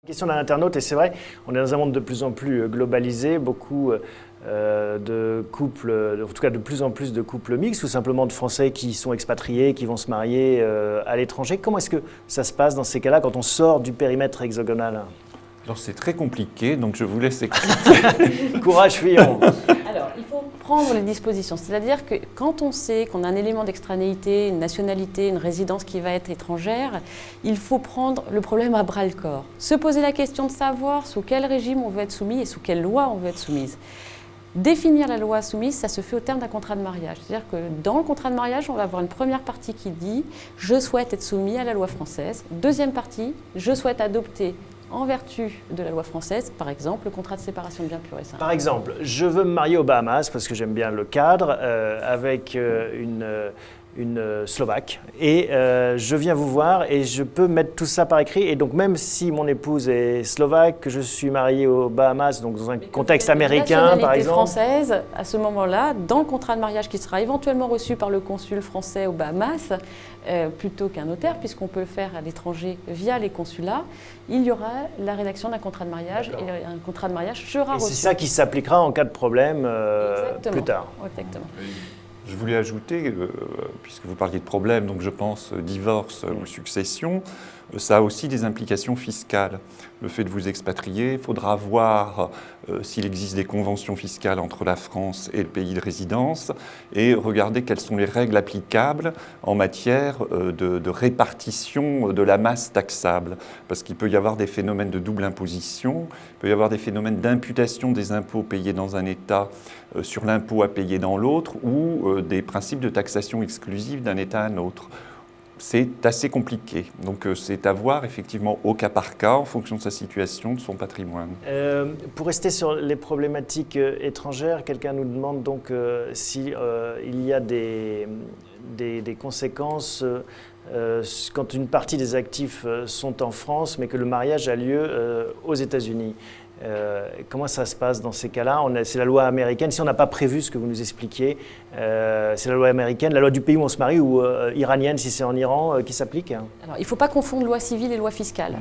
Question d'un internaute, et c'est vrai, on est dans un monde de plus en plus globalisé, beaucoup de couples, en tout cas de plus en plus de couples mixtes, ou simplement de Français qui sont expatriés, qui vont se marier à l'étranger. Comment est-ce que ça se passe dans ces cas-là quand on sort du périmètre hexagonal? Alors c'est très compliqué, donc je vous laisse expliquer. Courage, Fillon. Alors, il faut prendre les dispositions. C'est-à-dire que quand on sait qu'on a un élément d'extranéité, une nationalité, une résidence qui va être étrangère, il faut prendre le problème à bras-le-corps. Se poser la question de savoir sous quel régime on veut être soumis et sous quelle loi on veut être soumise. Définir la loi soumise, ça se fait au terme d'un contrat de mariage. C'est-à-dire que dans le contrat de mariage, on va avoir une première partie qui dit « Je souhaite être soumis à la loi française ». Deuxième partie « Je souhaite adopter en vertu de la loi française, par exemple, le contrat de séparation de biens pur et simple. » Par exemple, je veux me marier aux Bahamas parce que j'aime bien le cadre avec une Slovaque et je viens vous voir et je peux mettre tout ça par écrit et donc même si mon épouse est slovaque, que je suis marié aux Bahamas, donc dans un contexte américain par exemple. Française, à ce moment-là, dans le contrat de mariage qui sera éventuellement reçu par le consul français aux Bahamas, plutôt qu'un notaire, puisqu'on peut le faire à l'étranger via les consulats, il y aura la rédaction d'un contrat de mariage et un contrat de mariage sera reçu. C'est ça qui s'appliquera en cas de problème plus tard. Exactement. Je voulais ajouter, puisque vous parliez de problèmes, donc je pense divorce ou succession, ça a aussi des implications fiscales. Le fait de vous expatrier, il faudra voir s'il existe des conventions fiscales entre la France et le pays de résidence et regarder quelles sont les règles applicables en matière de répartition de la masse taxable. Parce qu'il peut y avoir des phénomènes de double imposition, il peut y avoir des phénomènes d'imputation des impôts payés dans un État sur l'impôt à payer dans l'autre ou des principes de taxation exclusive d'un État à un autre. C'est assez compliqué. Donc c'est à voir effectivement au cas par cas en fonction de sa situation, de son patrimoine. Pour rester sur les problématiques étrangères, quelqu'un nous demande donc s'il y a des conséquences quand une partie des actifs sont en France mais que le mariage a lieu aux États-Unis. Comment ça se passe dans ces cas-là? C'est la loi américaine. Si on n'a pas prévu ce que vous nous expliquiez, c'est la loi américaine, la loi du pays où on se marie ou iranienne si c'est en Iran qui s'applique? Alors, il ne faut pas confondre loi civile et loi fiscale.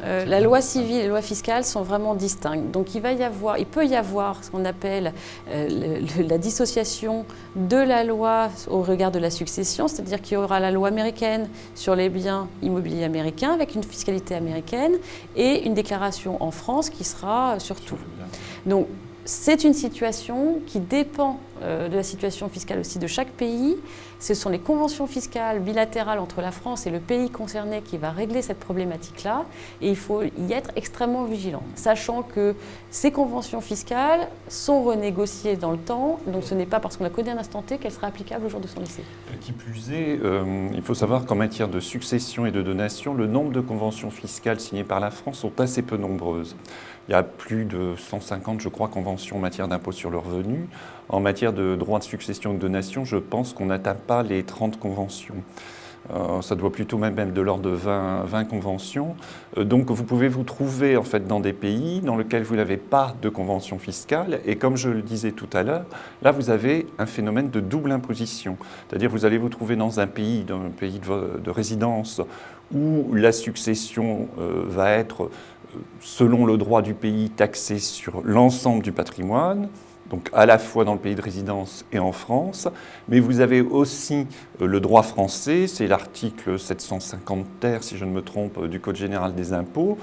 La loi civile et la loi fiscale sont vraiment distinctes. Donc il peut y avoir ce qu'on appelle la dissociation de la loi au regard de la succession, c'est-à-dire qu'il y aura la loi américaine sur les biens immobiliers américains avec une fiscalité américaine et une déclaration en France qui sera sur tout. Donc, c'est une situation qui dépend de la situation fiscale aussi de chaque pays. Ce sont les conventions fiscales bilatérales entre la France et le pays concerné qui va régler cette problématique-là. Et il faut y être extrêmement vigilant, sachant que ces conventions fiscales sont renégociées dans le temps. Donc ce n'est pas parce qu'on la connaît à un instant T qu'elle sera applicable au jour de son décès. Qui plus est, il faut savoir qu'en matière de succession et de donation, le nombre de conventions fiscales signées par la France sont assez peu nombreuses. Il y a plus de 150, je crois, conventions en matière d'impôt sur le revenu. En matière de droit de succession et de donation, je pense qu'on n'atteint pas les 30 conventions. Ça doit plutôt même être de l'ordre de 20 conventions. Donc vous pouvez vous trouver en fait dans des pays dans lesquels vous n'avez pas de convention fiscale. Et comme je le disais tout à l'heure, là vous avez un phénomène de double imposition. C'est-à-dire vous allez vous trouver dans un pays de résidence où la succession va être, selon le droit du pays, taxée sur l'ensemble du patrimoine, donc à la fois dans le pays de résidence et en France, mais vous avez aussi le droit français, c'est l'article 750 ter, si je ne me trompe, du Code général des impôts,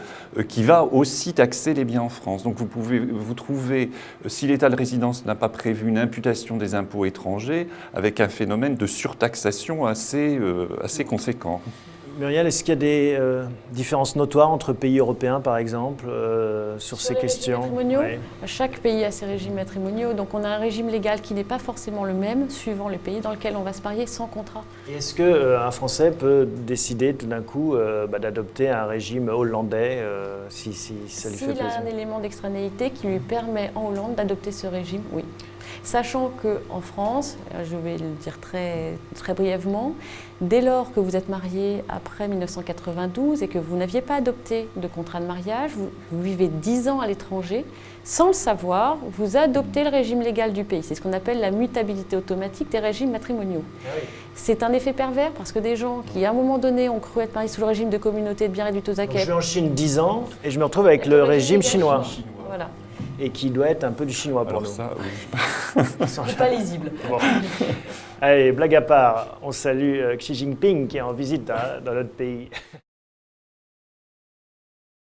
qui va aussi taxer les biens en France. Donc vous pouvez vous trouver, si l'État de résidence n'a pas prévu une imputation des impôts étrangers, avec un phénomène de surtaxation assez conséquent. Muriel, est-ce qu'il y a des différences notoires entre pays européens, par exemple, sur ces questions? Ouais. Chaque pays a ses régimes matrimoniaux, donc on a un régime légal qui n'est pas forcément le même suivant le pays dans lequel on va se marier sans contrat. Et est-ce qu'un Français peut décider tout d'un coup d'adopter un régime hollandais si ça lui fait plaisir? S'il a un élément d'extranéité qui lui permet en Hollande d'adopter ce régime, oui. Sachant qu'en France, je vais le dire très, très brièvement, dès lors que vous êtes marié après 1992 et que vous n'aviez pas adopté de contrat de mariage, vous vivez 10 ans à l'étranger, sans le savoir, vous adoptez le régime légal du pays. C'est ce qu'on appelle la mutabilité automatique des régimes matrimoniaux. Ah oui. C'est un effet pervers parce que des gens qui, à un moment donné, ont cru être mariés sous le régime de communauté de biens réduits aux Donc, je acquêts. vais en Chine 10 ans et je me retrouve avec le régime chinois. Voilà. Et qui doit être un peu du chinois pour Alors nous. ça, oui. C'est pas lisible. Bon. Allez, blague à part, on salue Xi Jinping qui est en visite dans notre pays.